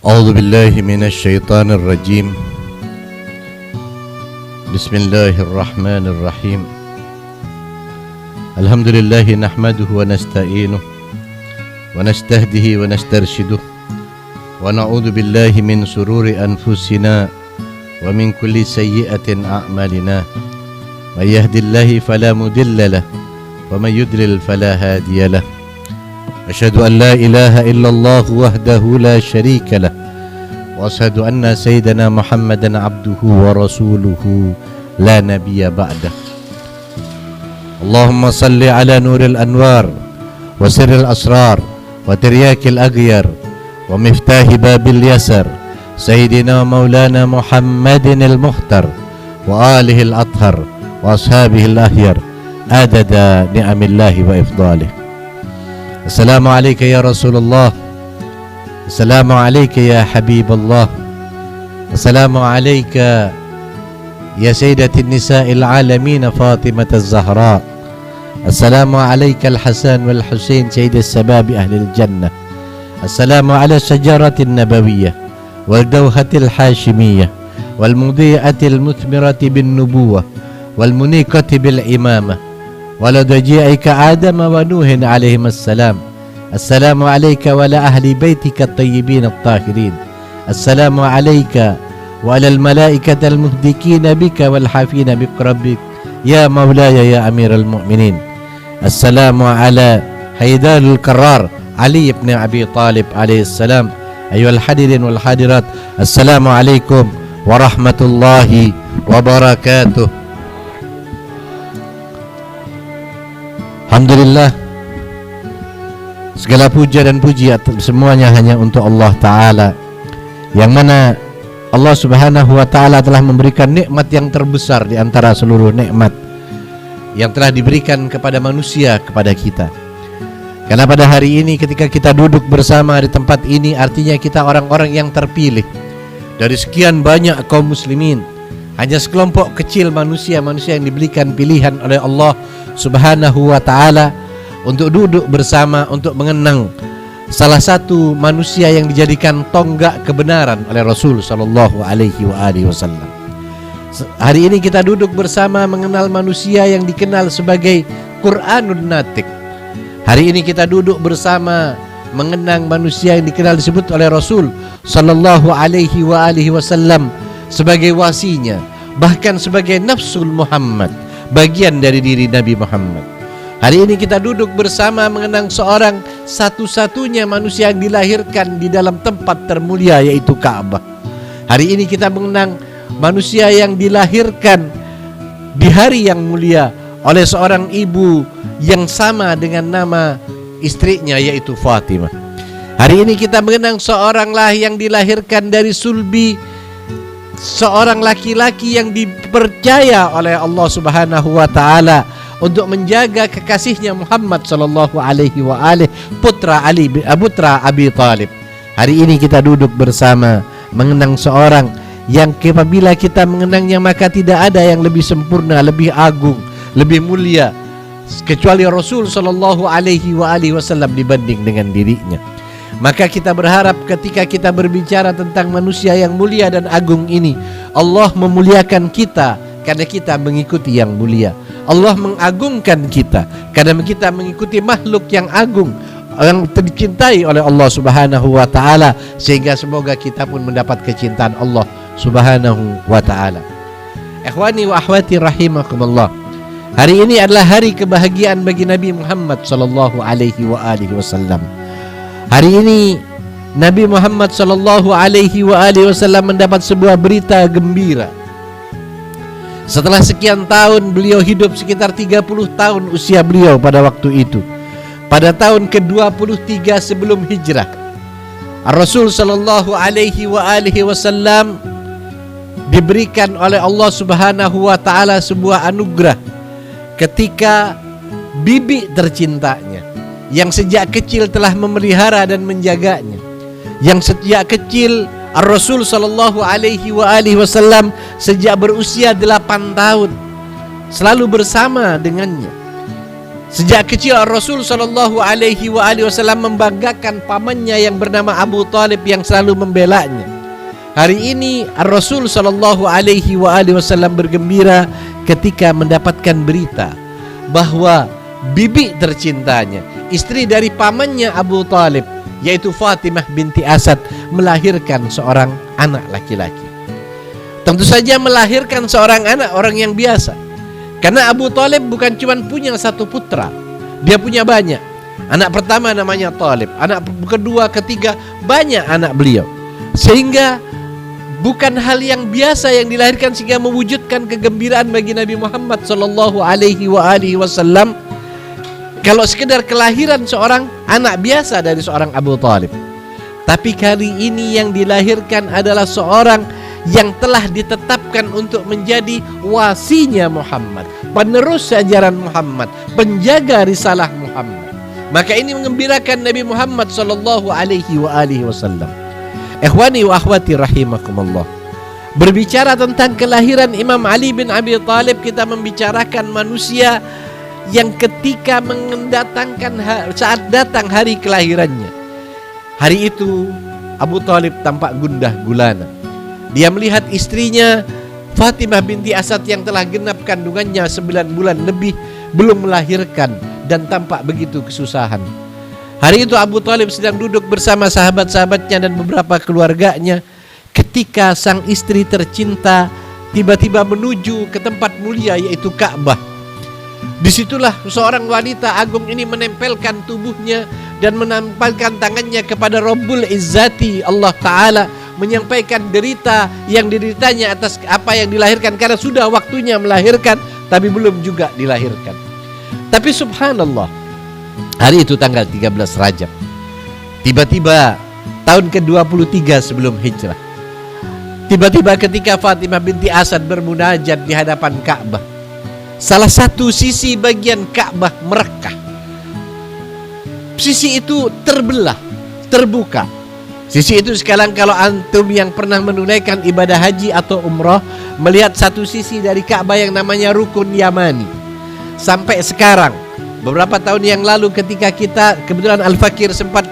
أعوذ بالله من الشيطان الرجيم. بسم الله الرحمن الرحيم. الحمد لله نحمده ونستعينه ونستهده ونسترشده ونعوذ بالله من شرور أنفسنا ومن كل سيئة أعمالنا. من يهد الله فلا مضل له ومن يضلل فلا هادي له. أشهد أن لا إله إلا الله وحده لا شريك له وأشهد أن سيدنا محمدا عبده ورسوله لا نبي بعده. اللهم صل على نور الأنوار وسر الأسرار وترياك الأغيار ومفتاح باب اليسر سيدنا مولانا محمد المختار وآله الأطهر وأصحابه الأخيار عدد نعم الله وإفضاله. السلام عليك يا رسول الله. السلام عليك يا حبيب الله. السلام عليك يا سيدة النساء العالمين فاطمة الزهراء. السلام عليك الحسن والحسين سيد الشباب أهل الجنة. السلام على الشجرة النبوية والدوحة الحاشمية والمضيئة المثمرة بالنبوة والمنيقة بالإمامة ولدجيعك آدم ونوح عليهم السلام. السلام عليك وعلى أهل بيتك الطيبين الطاهرين. السلام عليك وعلى الملائكة المهدكين بك والحافين بقربك يا مولاي يا أمير المؤمنين. السلام على حيدر الكرار علي بن أبي طالب عليه السلام. أيها الحاضرين والحاضرات، السلام عليكم ورحمة الله وبركاته. Alhamdulillah, segala puja dan puji semuanya hanya untuk Allah Ta'ala, yang mana Allah Subhanahu wa Ta'ala telah memberikan nikmat yang terbesar di antara seluruh nikmat yang telah diberikan kepada manusia, kepada kita. Karena pada hari ini ketika kita duduk bersama di tempat ini, artinya kita orang-orang yang terpilih dari sekian banyak kaum muslimin. Hanya sekelompok kecil manusia-manusia yang diberikan pilihan oleh Allah Subhanahu wa Ta'ala untuk duduk bersama, untuk mengenang salah satu manusia yang dijadikan tonggak kebenaran oleh Rasul Sallallahu Alaihi Wasallam. Hari ini kita duduk bersama mengenal manusia yang dikenal sebagai Quranun Natik. Hari ini kita duduk bersama mengenang manusia yang dikenal disebut oleh Rasul Sallallahu Alaihi Wasallam sebagai wasinya, bahkan sebagai nafsul Muhammad, bagian dari diri Nabi Muhammad. Hari ini kita duduk bersama mengenang seorang satu-satunya manusia yang dilahirkan di dalam tempat termulia, yaitu Ka'bah. Hari ini kita mengenang manusia yang dilahirkan di hari yang mulia oleh seorang ibu yang sama dengan nama istrinya, yaitu Fatimah. Hari ini kita mengenang seoranglah yang dilahirkan dari sulbi seorang laki-laki yang dipercaya oleh Allah Subhanahu wa Ta'ala untuk menjaga kekasihnya Muhammad sallallahu alaihi wa alihi, putra Abi Talib. Hari ini kita duduk bersama mengenang seorang yang apabila kita mengenangnya maka tidak ada yang lebih sempurna, lebih agung, lebih mulia kecuali Rasul sallallahu alaihi wa alihi wasallam dibanding dengan dirinya. Maka kita berharap ketika kita berbicara tentang manusia yang mulia dan agung ini, Allah memuliakan kita karena kita mengikuti yang mulia. Allah mengagungkan kita karena kita mengikuti makhluk yang agung, yang dicintai oleh Allah Subhanahu wa Ta'ala, sehingga semoga kita pun mendapat kecintaan Allah Subhanahu wa Ta'ala. Ikhwani wa akhwati rahimakumullah, hari ini adalah hari kebahagiaan bagi Nabi Muhammad sallallahu alaihi wasallam. Hari ini Nabi Muhammad sallallahu alaihi wasallam mendapat sebuah berita gembira. Setelah sekian tahun, beliau hidup sekitar 30 tahun usia beliau pada waktu itu. Pada tahun ke-23 sebelum hijrah, Rasul sallallahu alaihi wasallam diberikan oleh Allah Subhanahu wa Ta'ala sebuah anugerah ketika bibi tercintanya yang sejak kecil telah memelihara dan menjaganya, yang sejak kecil Rasul sallallahu alaihi wasallam sejak berusia 8 tahun selalu bersama dengannya, Sejak kecil Rasul sallallahu alaihi wasallam membanggakan pamannya yang bernama Abu Talib yang selalu membelanya. Hari ini Rasul sallallahu alaihi wasallam bergembira ketika mendapatkan berita bahwa bibi tercintanya, istri dari pamannya Abu Talib, yaitu Fatimah binti Asad, melahirkan seorang anak laki-laki. Tentu saja melahirkan seorang anak orang yang biasa. Karena Abu Talib bukan cuma punya satu putra, dia punya banyak. Anak pertama namanya Talib, anak kedua, ketiga, banyak anak beliau. Sehingga bukan hal yang biasa yang dilahirkan sehingga mewujudkan kegembiraan bagi Nabi Muhammad sallallahu alaihi wasallam kalau sekedar kelahiran seorang anak biasa dari seorang Abu Talib. Tapi kali ini yang dilahirkan adalah seorang yang telah ditetapkan untuk menjadi wasinya Muhammad, penerus ajaran Muhammad, penjaga risalah Muhammad. Maka ini mengembirakan Nabi Muhammad sallallahu alaihi wasallam. Ikhwani wa akhwati rahimakumullah. Berbicara tentang kelahiran Imam Ali bin Abi Talib, kita membicarakan manusia yang ketika mendatangkan saat datang hari kelahirannya, hari itu Abu Talib tampak gundah gulana. Dia melihat istrinya Fatimah binti Asad yang telah genap kandungannya 9 bulan lebih belum melahirkan dan tampak begitu kesusahan. Hari itu Abu Talib sedang duduk bersama sahabat-sahabatnya dan beberapa keluarganya ketika sang istri tercinta tiba-tiba menuju ke tempat mulia yaitu Ka'bah. Disitulah seorang wanita agung ini menempelkan tubuhnya dan menampilkan tangannya kepada Rabbul Izzati Allah Ta'ala, menyampaikan derita yang dideritanya atas apa yang dilahirkan, karena sudah waktunya melahirkan tapi belum juga dilahirkan. Tapi subhanallah, hari itu tanggal 13 Rajab, tiba-tiba tahun ke-23 sebelum hijrah, tiba-tiba ketika Fatimah binti Asad bermunajat di hadapan Ka'bah, salah satu sisi bagian Ka'bah merekah. Sisi itu terbelah, terbuka. Sisi itu sekarang kalau antum yang pernah menunaikan ibadah haji atau umrah melihat satu sisi dari Ka'bah yang namanya Rukun Yamani. Sampai sekarang, beberapa tahun yang lalu ketika kita kebetulan Al-Fakir sempat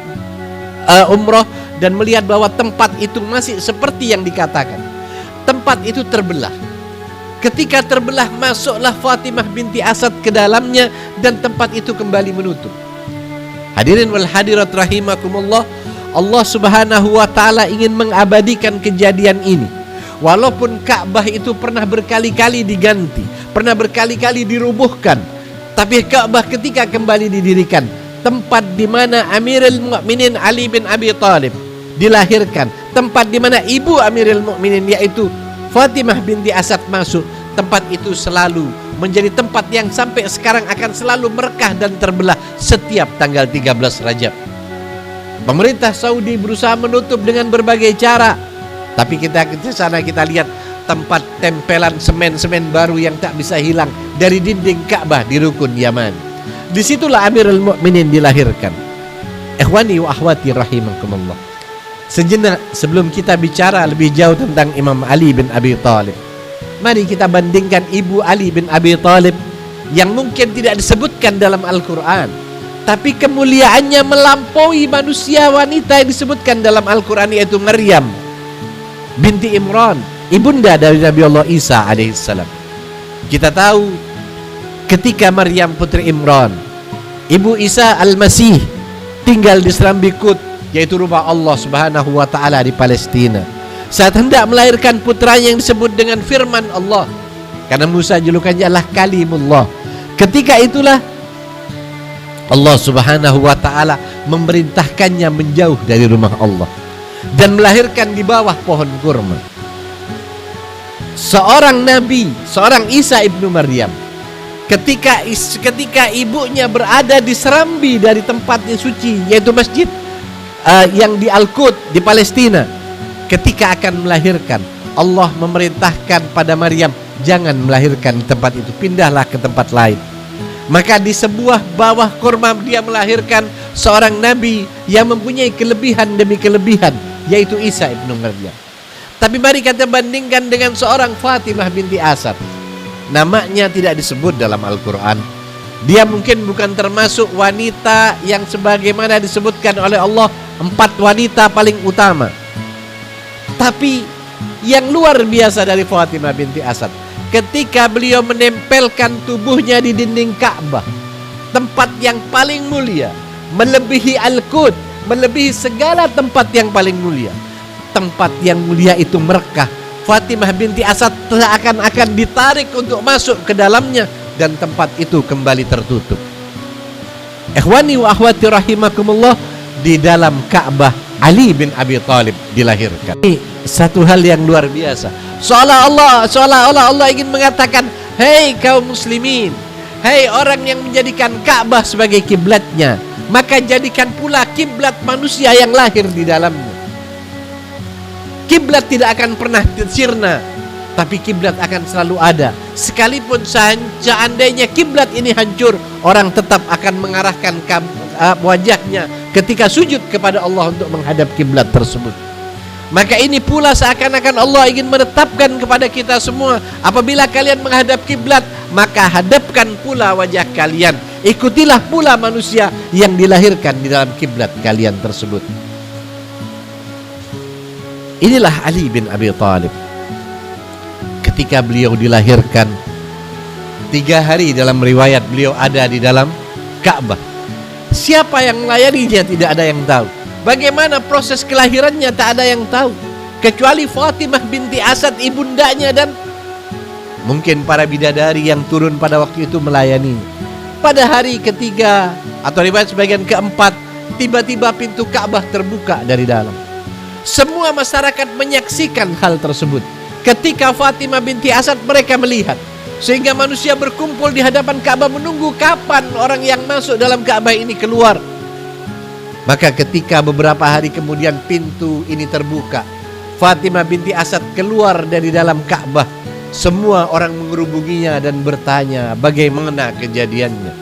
umrah dan melihat bahwa tempat itu masih seperti yang dikatakan. Tempat itu terbelah. Ketika terbelah, masuklah Fatimah binti Asad ke dalamnya dan tempat itu kembali menutup. Hadirin wal hadirat rahimakumullah, Allah Subhanahu wa taala ingin mengabadikan kejadian ini. Walaupun Ka'bah itu pernah berkali-kali diganti, pernah berkali-kali dirubuhkan, tapi Ka'bah ketika kembali didirikan, tempat di mana Amirul Mukminin Ali bin Abi Talib dilahirkan, tempat di mana ibu Amirul Mukminin yaitu Fatimah binti Asad masuk, tempat itu selalu menjadi tempat yang sampai sekarang akan selalu merekah dan terbelah setiap tanggal 13 Rajab. Pemerintah Saudi berusaha menutup dengan berbagai cara, tapi kita ke sana kita lihat tempat tempelan semen-semen baru yang tak bisa hilang dari dinding Ka'bah di Rukun Yaman. Disitulah Amirul Mukminin dilahirkan. Ikhwani wa akhwati rahimakumullah. Sejenak sebelum kita bicara lebih jauh tentang Imam Ali bin Abi Talib, mari kita bandingkan ibu Ali bin Abi Talib yang mungkin tidak disebutkan dalam Al-Quran, tapi kemuliaannya melampaui manusia wanita yang disebutkan dalam Al-Quran, yaitu Maryam binti Imran, ibunda dari Nabi Allah Isa alaihissalam. Kita tahu ketika Maryam putri Imran, ibu Isa al-Masih, tinggal di Serambi Qud, yaitu rumah Allah Subhanahu wa taala di Palestina. Saat hendak melahirkan putranya yang disebut dengan firman Allah, karena Musa julukannya adalah Kalimullah. Ketika itulah Allah Subhanahu wa taala memerintahkannya menjauh dari rumah Allah dan melahirkan di bawah pohon kurma. Seorang nabi, seorang Isa ibnu Maryam, ketika ibunya berada di Serambi dari tempatnya suci, yaitu masjid yang di Al-Qud di Palestina, ketika akan melahirkan, Allah memerintahkan pada Maryam, jangan melahirkan di tempat itu, pindahlah ke tempat lain. Maka di sebuah bawah kurma dia melahirkan seorang nabi yang mempunyai kelebihan demi kelebihan, yaitu Isa ibnu Maryam. Tapi mari kita bandingkan dengan seorang Fatimah binti Asad. Namanya tidak disebut dalam Al-Quran, Dia mungkin bukan termasuk wanita yang sebagaimana disebutkan oleh Allah 4 wanita paling utama. Tapi yang luar biasa dari Fatimah binti Asad, ketika beliau menempelkan tubuhnya di dinding Ka'bah, tempat yang paling mulia, melebihi Al-Quds, melebihi segala tempat yang paling mulia. Tempat yang mulia itu Mekkah. Fatimah binti Asad seakan-akan ditarik untuk masuk ke dalamnya, dan tempat itu kembali tertutup. Ikhwani wa akhwati rahimakumullah, di dalam Ka'bah Ali bin Abi Thalib dilahirkan. Ini satu hal yang luar biasa. Seolah-olah Allah ingin mengatakan, hei kaum muslimin, hei orang yang menjadikan Ka'bah sebagai kiblatnya, maka jadikan pula kiblat manusia yang lahir di dalamnya. Kiblat tidak akan pernah sirna, tapi kiblat akan selalu ada. Sekalipun seandainya kiblat ini hancur, orang tetap akan mengarahkan wajahnya ketika sujud kepada Allah untuk menghadap kiblat tersebut. Maka ini pula seakan-akan Allah ingin menetapkan kepada kita semua, apabila kalian menghadap kiblat, maka hadapkan pula wajah kalian. Ikutilah pula manusia yang dilahirkan di dalam kiblat kalian tersebut. Inilah Ali bin Abi Thalib. Ketika beliau dilahirkan, 3 hari dalam riwayat beliau ada di dalam Ka'bah. Siapa yang melayaninya tidak ada yang tahu. Bagaimana proses kelahirannya tak ada yang tahu, kecuali Fatimah binti Asad ibundanya dan mungkin para bidadari yang turun pada waktu itu melayani. Pada hari ketiga atau riwayat sebagian keempat, tiba-tiba pintu Ka'bah terbuka dari dalam. Semua masyarakat menyaksikan hal tersebut. Ketika Fatimah binti Asad mereka melihat, sehingga manusia berkumpul di hadapan Ka'bah menunggu kapan orang yang masuk dalam Ka'bah ini keluar. Maka ketika beberapa hari kemudian pintu ini terbuka, Fatimah binti Asad keluar dari dalam Ka'bah. Semua orang mengerubunginya dan bertanya bagaimana kejadiannya.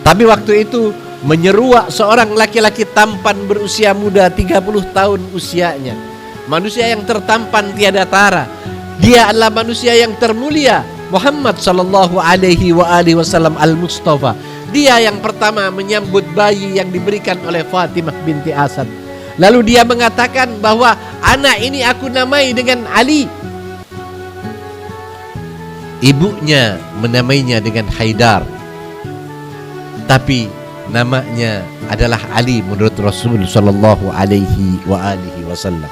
Tapi waktu itu menyeruak seorang laki-laki tampan berusia muda, 30 tahun usianya. Manusia yang tertampan tiada tara. Dia adalah manusia yang termulia, Muhammad sallallahu alaihi wasallam al-Mustafa. Dia yang pertama menyambut bayi yang diberikan oleh Fatimah binti Asad. Lalu dia mengatakan bahwa anak ini aku namai dengan Ali. Ibunya menamainya dengan Haidar, tapi namanya adalah Ali menurut Rasul sallallahu alaihi wasallam.